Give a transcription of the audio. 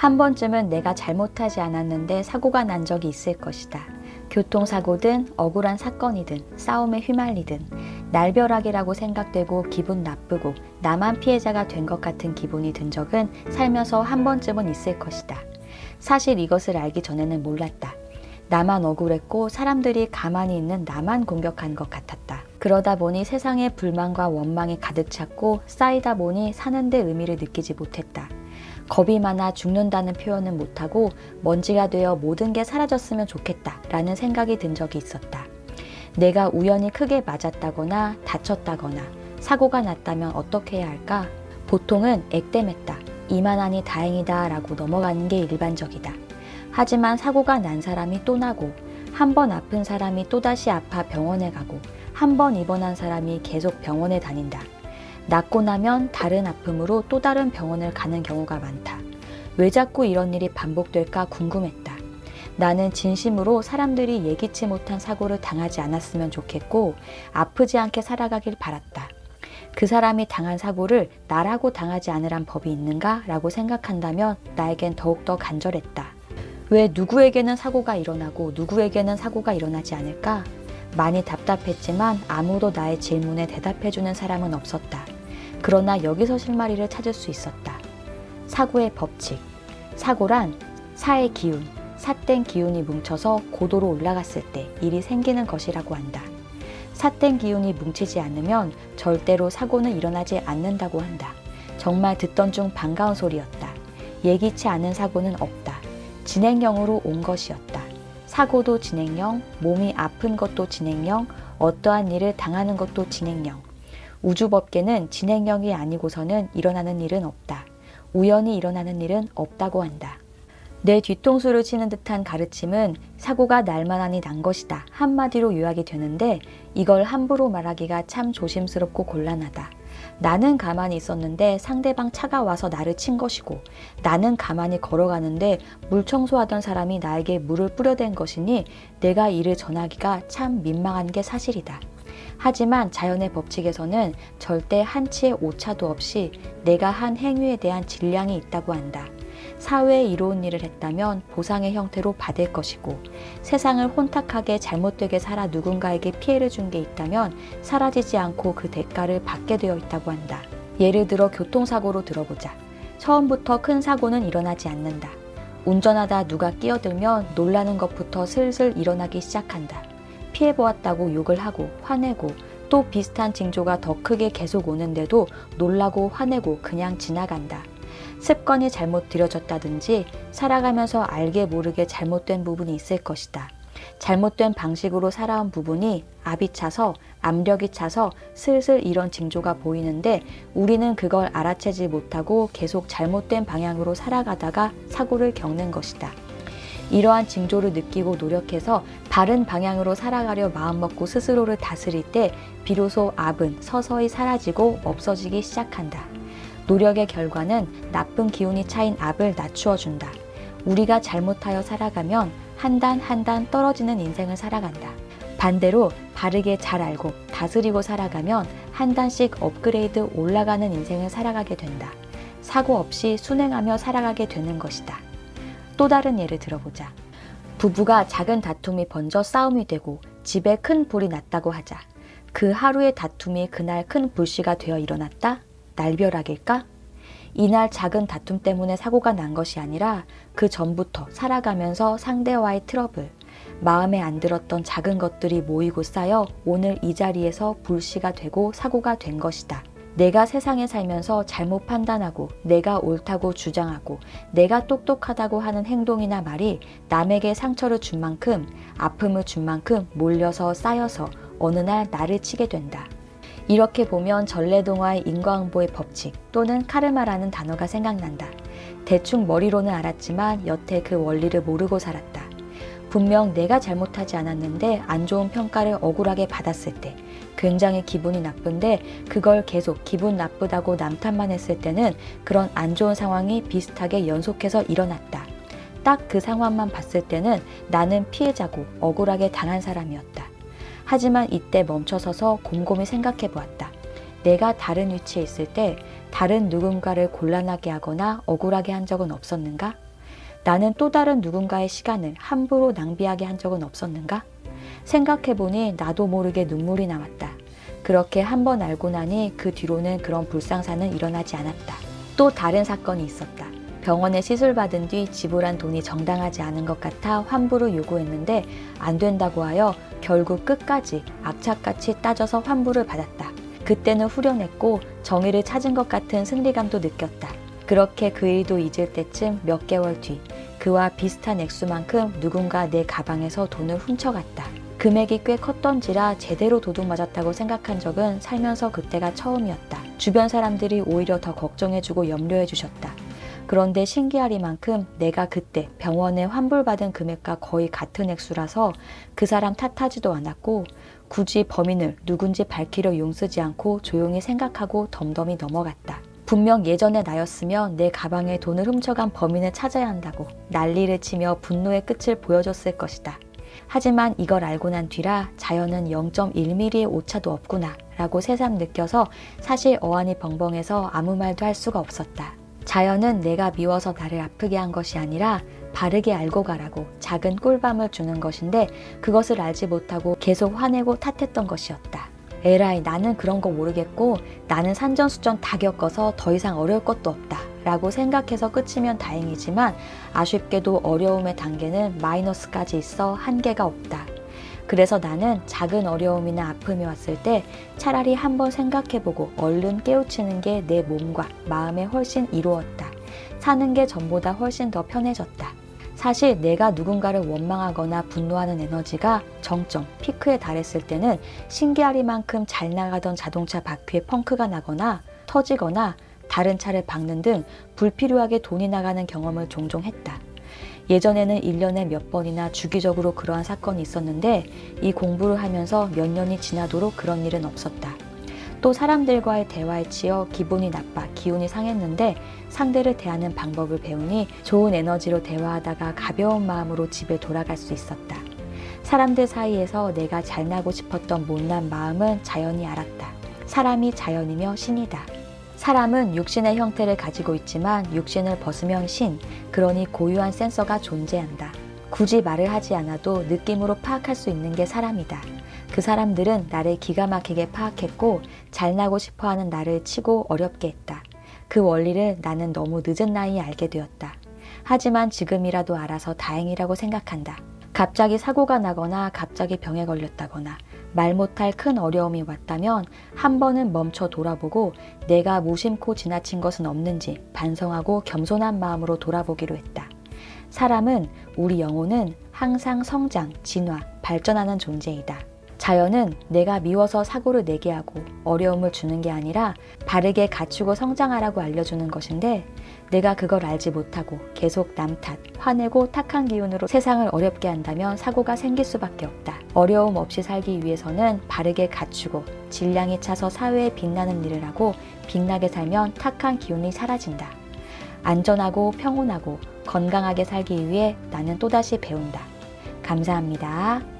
한 번쯤은 내가 잘못하지 않았는데 사고가 난 적이 있을 것이다. 교통사고든 억울한 사건이든 싸움에 휘말리든 날벼락이라고 생각되고 기분 나쁘고 나만 피해자가 된 것 같은 기분이 든 적은 살면서 한 번쯤은 있을 것이다. 사실 이것을 알기 전에는 몰랐다. 나만 억울했고 사람들이 가만히 있는 나만 공격한 것 같았다. 그러다 보니 세상에 불만과 원망이 가득 찼고 쌓이다 보니 사는데 의미를 느끼지 못했다. 겁이 많아 죽는다는 표현은 못하고 먼지가 되어 모든 게 사라졌으면 좋겠다 라는 생각이 든 적이 있었다. 내가 우연히 크게 맞았다거나 다쳤다거나 사고가 났다면 어떻게 해야 할까? 보통은 액땜했다, 이만하니 다행이다 라고 넘어가는 게 일반적이다. 하지만 사고가 난 사람이 또 나고 한 번 아픈 사람이 또다시 아파 병원에 가고 한 번 입원한 사람이 계속 병원에 다닌다. 낫고 나면 다른 아픔으로 또 다른 병원을 가는 경우가 많다. 왜 자꾸 이런 일이 반복될까 궁금했다. 나는 진심으로 사람들이 예기치 못한 사고를 당하지 않았으면 좋겠고 아프지 않게 살아가길 바랐다. 그 사람이 당한 사고를 나라고 당하지 않으란 법이 있는가? 라고 생각한다면 나에겐 더욱더 간절했다. 왜 누구에게는 사고가 일어나고 누구에게는 사고가 일어나지 않을까? 많이 답답했지만 아무도 나의 질문에 대답해주는 사람은 없었다. 그러나 여기서 실마리를 찾을 수 있었다. 사고의 법칙. 사고란 사의 기운, 삿된 기운이 뭉쳐서 고도로 올라갔을 때 일이 생기는 것이라고 한다. 삿된 기운이 뭉치지 않으면 절대로 사고는 일어나지 않는다고 한다. 정말 듣던 중 반가운 소리였다. 예기치 않은 사고는 없다. 진행형으로 온 것이었다. 사고도 진행형, 몸이 아픈 것도 진행형, 어떠한 일을 당하는 것도 진행형. 우주법계는 진행형이 아니고서는 일어나는 일은 없다. 우연히 일어나는 일은 없다고 한다. 내 뒤통수를 치는 듯한 가르침은 사고가 날만하니 난 것이다 한마디로 요약이 되는데 이걸 함부로 말하기가 참 조심스럽고 곤란하다. 나는 가만히 있었는데 상대방 차가 와서 나를 친 것이고 나는 가만히 걸어가는데 물 청소하던 사람이 나에게 물을 뿌려댄 것이니 내가 이를 전하기가 참 민망한 게 사실이다. 하지만 자연의 법칙에서는 절대 한치의 오차도 없이 내가 한 행위에 대한 질량이 있다고 한다. 사회에 이로운 일을 했다면 보상의 형태로 받을 것이고 세상을 혼탁하게 잘못되게 살아 누군가에게 피해를 준 게 있다면 사라지지 않고 그 대가를 받게 되어 있다고 한다. 예를 들어 교통사고로 들어보자. 처음부터 큰 사고는 일어나지 않는다. 운전하다 누가 끼어들면 놀라는 것부터 슬슬 일어나기 시작한다. 피해보았다고 욕을 하고 화내고 또 비슷한 징조가 더 크게 계속 오는데도 놀라고 화내고 그냥 지나간다. 습관이 잘못 들여졌다든지 살아가면서 알게 모르게 잘못된 부분이 있을 것이다. 잘못된 방식으로 살아온 부분이 압이 차서 압력이 차서 슬슬 이런 징조가 보이는데 우리는 그걸 알아채지 못하고 계속 잘못된 방향으로 살아가다가 사고를 겪는 것이다. 이러한 징조를 느끼고 노력해서 바른 방향으로 살아가려 마음먹고 스스로를 다스릴 때 비로소 압은 서서히 사라지고 없어지기 시작한다. 노력의 결과는 나쁜 기운이 차인 압을 낮추어 준다. 우리가 잘못하여 살아가면 한 단 한 단 떨어지는 인생을 살아간다. 반대로 바르게 잘 알고 다스리고 살아가면 한 단씩 업그레이드 올라가는 인생을 살아가게 된다. 사고 없이 순행하며 살아가게 되는 것이다. 또 다른 예를 들어보자. 부부가 작은 다툼이 번져 싸움이 되고 집에 큰 불이 났다고 하자. 그 하루의 다툼이 그날 큰 불씨가 되어 일어났다? 날벼락일까? 이날 작은 다툼 때문에 사고가 난 것이 아니라 그 전부터 살아가면서 상대와의 트러블, 마음에 안 들었던 작은 것들이 모이고 쌓여 오늘 이 자리에서 불씨가 되고 사고가 된 것이다. 내가 세상에 살면서 잘못 판단하고 내가 옳다고 주장하고 내가 똑똑하다고 하는 행동이나 말이 남에게 상처를 준 만큼 아픔을 준 만큼 몰려서 쌓여서 어느 날 나를 치게 된다. 이렇게 보면 전래동화의 인과응보의 법칙 또는 카르마라는 단어가 생각난다. 대충 머리로는 알았지만 여태 그 원리를 모르고 살았다. 분명 내가 잘못하지 않았는데 안 좋은 평가를 억울하게 받았을 때 굉장히 기분이 나쁜데 그걸 계속 기분 나쁘다고 남탓만 했을 때는 그런 안 좋은 상황이 비슷하게 연속해서 일어났다. 딱 그 상황만 봤을 때는 나는 피해자고 억울하게 당한 사람이었다. 하지만 이때 멈춰서서 곰곰이 생각해 보았다. 내가 다른 위치에 있을 때 다른 누군가를 곤란하게 하거나 억울하게 한 적은 없었는가? 나는 또 다른 누군가의 시간을 함부로 낭비하게 한 적은 없었는가? 생각해보니 나도 모르게 눈물이 나왔다. 그렇게 한 번 알고 나니 그 뒤로는 그런 불상사는 일어나지 않았다. 또 다른 사건이 있었다. 병원에 시술받은 뒤 지불한 돈이 정당하지 않은 것 같아 환불을 요구했는데 안 된다고 하여 결국 끝까지 악착같이 따져서 환불을 받았다. 그때는 후련했고 정의를 찾은 것 같은 승리감도 느꼈다. 그렇게 그 일도 잊을 때쯤 몇 개월 뒤 그와 비슷한 액수만큼 누군가 내 가방에서 돈을 훔쳐갔다. 금액이 꽤 컸던지라 제대로 도둑맞았다고 생각한 적은 살면서 그때가 처음이었다. 주변 사람들이 오히려 더 걱정해주고 염려해주셨다. 그런데 신기하리만큼 내가 그때 병원에 환불받은 금액과 거의 같은 액수라서 그 사람 탓하지도 않았고 굳이 범인을 누군지 밝히려 용쓰지 않고 조용히 생각하고 덤덤히 넘어갔다. 분명 예전의 나였으면 내 가방에 돈을 훔쳐간 범인을 찾아야 한다고 난리를 치며 분노의 끝을 보여줬을 것이다. 하지만 이걸 알고 난 뒤라 자연은 0.1mm의 오차도 없구나 라고 새삼 느껴서 사실 어안이 벙벙해서 아무 말도 할 수가 없었다. 자연은 내가 미워서 나를 아프게 한 것이 아니라 바르게 알고 가라고 작은 꿀밤을 주는 것인데 그것을 알지 못하고 계속 화내고 탓했던 것이었다. 에라이 나는 그런 거 모르겠고 나는 산전수전 다 겪어서 더 이상 어려울 것도 없다 라고 생각해서 끝이면 다행이지만 아쉽게도 어려움의 단계는 마이너스까지 있어 한계가 없다. 그래서 나는 작은 어려움이나 아픔이 왔을 때 차라리 한번 생각해보고 얼른 깨우치는 게 내 몸과 마음에 훨씬 이로웠다. 사는 게 전보다 훨씬 더 편해졌다. 사실 내가 누군가를 원망하거나 분노하는 에너지가 정점, 피크에 달했을 때는 신기하리만큼 잘 나가던 자동차 바퀴에 펑크가 나거나 터지거나 다른 차를 박는 등 불필요하게 돈이 나가는 경험을 종종 했다. 예전에는 1년에 몇 번이나 주기적으로 그러한 사건이 있었는데 이 공부를 하면서 몇 년이 지나도록 그런 일은 없었다. 또 사람들과의 대화에 치여 기분이 나빠 기운이 상했는데 상대를 대하는 방법을 배우니 좋은 에너지로 대화하다가 가벼운 마음으로 집에 돌아갈 수 있었다. 사람들 사이에서 내가 잘나고 싶었던 못난 마음은 자연히 알았다. 사람이 자연이며 신이다. 사람은 육신의 형태를 가지고 있지만 육신을 벗으면 신, 그러니 고유한 센서가 존재한다. 굳이 말을 하지 않아도 느낌으로 파악할 수 있는 게 사람이다. 그 사람들은 나를 기가 막히게 파악했고 잘나고 싶어하는 나를 치고 어렵게 했다. 그 원리를 나는 너무 늦은 나이에 알게 되었다. 하지만 지금이라도 알아서 다행이라고 생각한다. 갑자기 사고가 나거나 갑자기 병에 걸렸다거나 말 못할 큰 어려움이 왔다면 한 번은 멈춰 돌아보고 내가 무심코 지나친 것은 없는지 반성하고 겸손한 마음으로 돌아보기로 했다. 사람은, 우리 영혼은 항상 성장, 진화, 발전하는 존재이다. 자연은 내가 미워서 사고를 내게 하고 어려움을 주는 게 아니라 바르게 갖추고 성장하라고 알려주는 것인데 내가 그걸 알지 못하고 계속 남 탓, 화내고 탁한 기운으로 세상을 어렵게 한다면 사고가 생길 수밖에 없다. 어려움 없이 살기 위해서는 바르게 갖추고 질량이 차서 사회에 빛나는 일을 하고 빛나게 살면 탁한 기운이 사라진다. 안전하고 평온하고 건강하게 살기 위해 나는 또다시 배운다. 감사합니다.